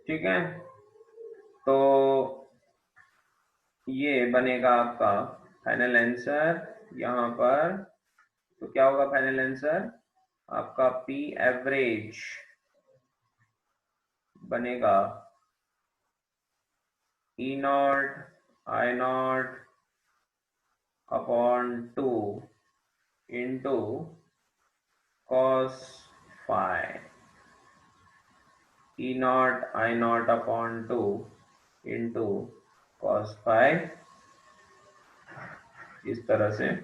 ठीक है, तो ये बनेगा आपका फाइनल आंसर यहाँ पर। तो क्या होगा फाइनल आंसर आपका? पी एवरेज बनेगा E not I not upon 2 into cos phi, E not I not upon 2 into cos phi, इस तरह से।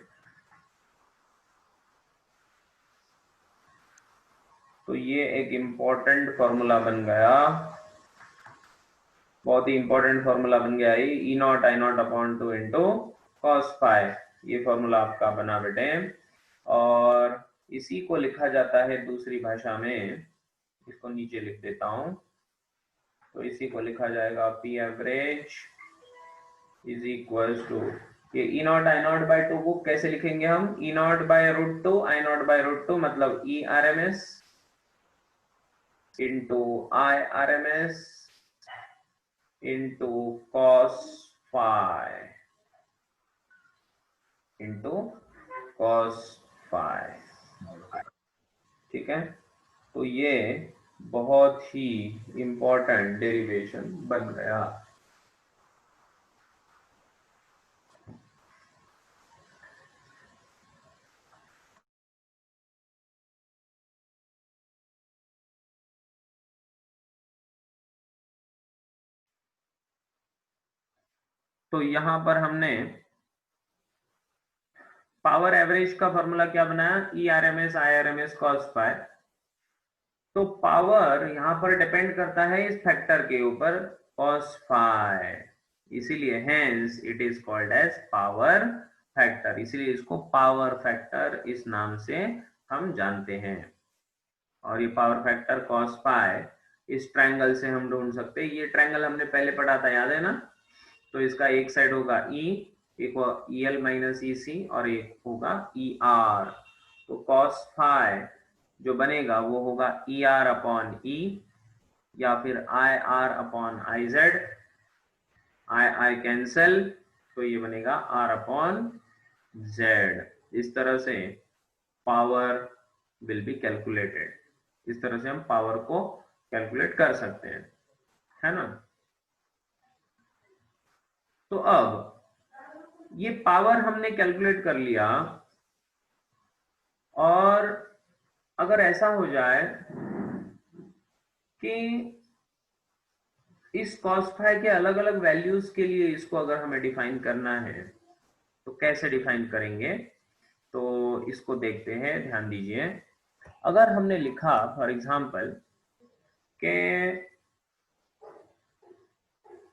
तो ये एक इम्पोर्टेंट फॉर्मूला बन गया, बहुत ही इंपॉर्टेंट फॉर्मूला बन गया ये, E not I not upon 2 into cos phi. ये फॉर्मूला आपका बना बेटे, और इसी को लिखा जाता है दूसरी भाषा में, इसको नीचे लिख देता हूं। तो इसी को लिखा जाएगा P average is equal to, ये E not I naught by 2 को कैसे लिखेंगे हम? E naught by root 2 I naught by root 2, मतलब E R M S into I R M S into cos phi into cos phi. ठीक है, तो ये बहुत ही इंपॉर्टेंट डेरिवेशन बन गया। तो यहां पर हमने पावर एवरेज का फॉर्मूला क्या बनाया? E R M S I R M S cos phi. तो पावर यहां पर डिपेंड करता है इस फैक्टर के ऊपर, कॉस फाई, इसीलिए hence it is called as power factor, इसीलिए इसको पावर फैक्टर इस नाम से हम जानते हैं। और ये पावर फैक्टर कॉस फाई इस ट्रायंगल से हम ढूंढ सकते हैं। ये ट्रायंगल हमने पहले पढ़ा था, याद है ना? तो इसका एक साइड होगा ई, एक ई एल माइनस ई सी, और एक होगा ई आर। तो कॉस फाई जो बनेगा वो होगा ई आर अपॉन ई, या फिर I R upon I Z, I I cancel, तो ये बनेगा आर अपॉन जेड। इस तरह से पावर विल बी कैलकुलेटेड, इस तरह से हम पावर को कैलकुलेट कर सकते हैं, है ना? तो अब ये पावर हमने कैलकुलेट कर लिया, और अगर ऐसा हो जाए कि इस cos फाई के अलग अलग वैल्यूज के लिए इसको अगर हमें डिफाइन करना है, तो कैसे डिफाइन करेंगे? तो इसको देखते हैं, ध्यान दीजिए। अगर हमने लिखा फॉर एग्जांपल के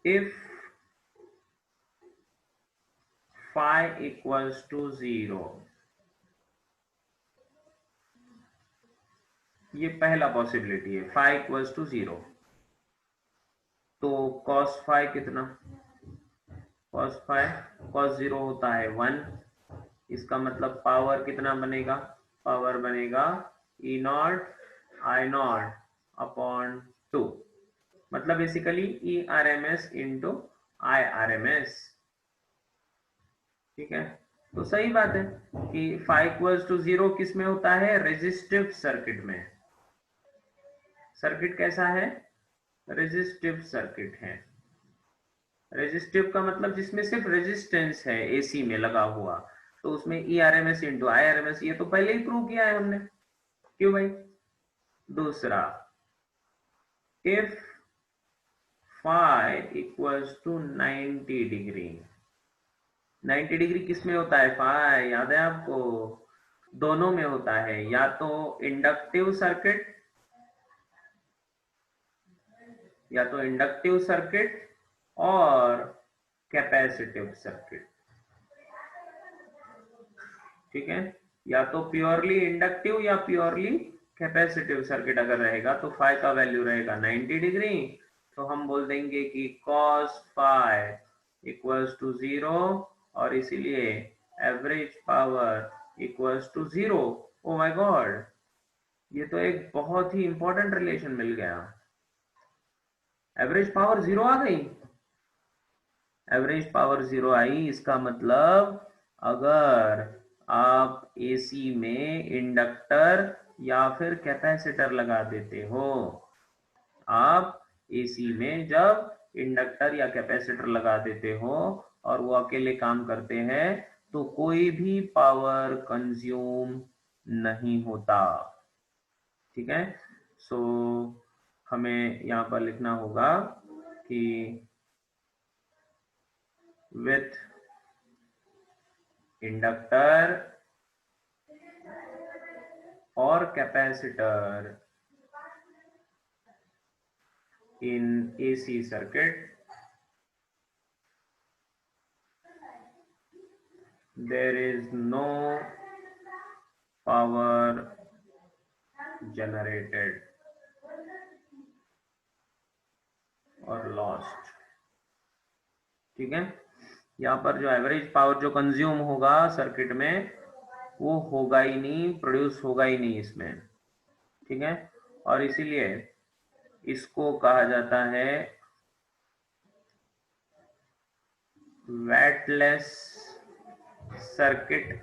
इफ फाई इक्वल्स टू 0, ये पहला पॉसिबिलिटी है, फाई इक्वल्स टू 0, तो cos फाई कितना? cos फाई, cos 0 होता है 1, इसका मतलब पावर कितना बनेगा? पावर बनेगा E not I not upon 2, मतलब basically E R M S into I R M S. ठीक है, तो सही बात है कि फाई इक्वल्स टू 0 किस में होता है? रेजिस्टिव सर्किट में। सर्किट कैसा है? रेजिस्टिव सर्किट है। रेजिस्टिव का मतलब जिसमें सिर्फ रेजिस्टेंस है एसी में लगा हुआ, तो उसमें E R M S into I R M S, ये तो पहले ही प्रूव किया है हमने, क्यों भाई? दूसरा, if phi equals to 90 degree, 90 degree किस में होता है? फाई, याद है आपको? दोनों में होता है, या तो इंडक्टिव सर्किट, या तो इंडक्टिव सर्किट और कैपेसिटिव सर्किट। ठीक है, या तो प्योरली इंडक्टिव या प्योरली कैपेसिटिव सर्किट अगर रहेगा तो फाई का वैल्यू रहेगा 90 डिग्री, तो हम बोल देंगे कि cos फाई इक्वल्स टू 0, और इसीलिए average power equals to 0। Oh my god, ये तो एक बहुत ही इंपॉर्टेंट रिलेशन मिल गया। एवरेज पावर 0 आ गई, एवरेज पावर 0 आई, इसका मतलब अगर आप एसी में इंडक्टर या फिर कैपेसिटर लगा देते हो, आप एसी में जब इंडक्टर या कैपेसिटर लगा देते हो और वो अकेले काम करते हैं तो कोई भी पावर कंज्यूम नहीं होता, ठीक है। सो हमें यहां पर लिखना होगा कि विथ इंडक्टर और capacitor in AC circuit, there is no power generated or lost, ठीक है। यहाँ पर जो एवरेज पावर जो कंज्यूम होगा सर्किट में वो होगा ही नहीं, प्रोड्यूस होगा ही नहीं इसमें, ठीक है। और इसीलिए इसको कहा जाता है वैटलेस सर्किट,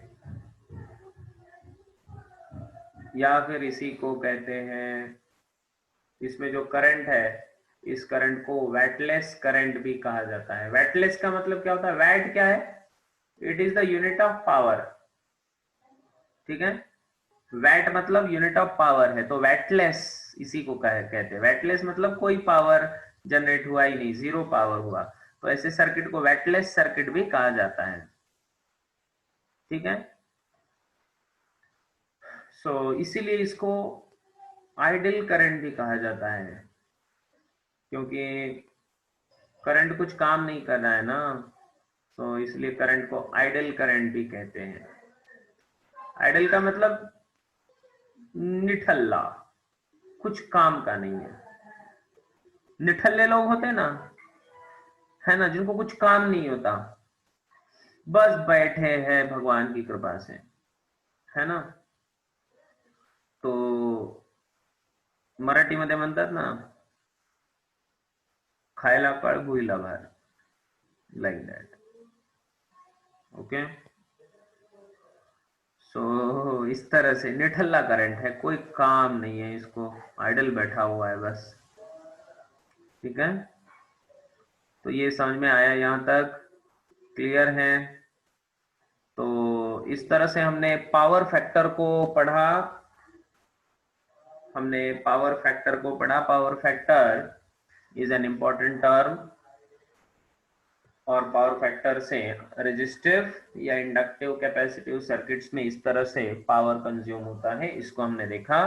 या फिर इसी को कहते हैं, इसमें जो करंट है इस करंट को वैटलेस करंट भी कहा जाता है। वैटलेस का मतलब क्या होता है, वैट क्या है, it is the unit of power, ठीक है। वैट मतलब यूनिट ऑफ पावर है, तो वैटलेस इसी को कहते हैं। वैटलेस मतलब कोई पावर जनरेट हुआ ही नहीं, जीरो पावर हुआ, तो ऐसे सर्किट को वैटलेस सर्किट भी कहा जाता है, ठीक है। सो इसीलिए इसको आइडल करंट भी कहा जाता है, क्योंकि करंट कुछ काम नहीं कर रहा है ना, तो इसलिए करंट को आइडल करंट भी कहते हैं। आइडल का मतलब निठल्ला, कुछ काम का नहीं है। निठल्ले लोग होते हैं ना, है ना, जिनको कुछ काम नहीं होता, बस बैठे हैं भगवान की कृपा से, है ना। तो मराठीमध्ये म्हणतात ना, खायला पळ भुईला भार, लाइक दैट, ओके। सो इस तरह से निठल्ला करंट है, कोई काम नहीं है इसको, आइडल बैठा हुआ है बस, ठीक है। तो ये समझ में आया, यहां तक क्लियर है। तो इस तरह से हमने पावर फैक्टर को पढ़ा, power factor is an important term, और पावर फैक्टर से रेजिस्टिव या इंडक्टिव कैपेसिटिव सर्किट्स में इस तरह से पावर कंज्यूम होता है, इसको हमने देखा।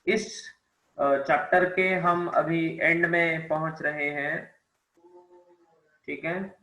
इस चैप्टर के हम अभी एंड में पहुंच रहे हैं, ठीक है।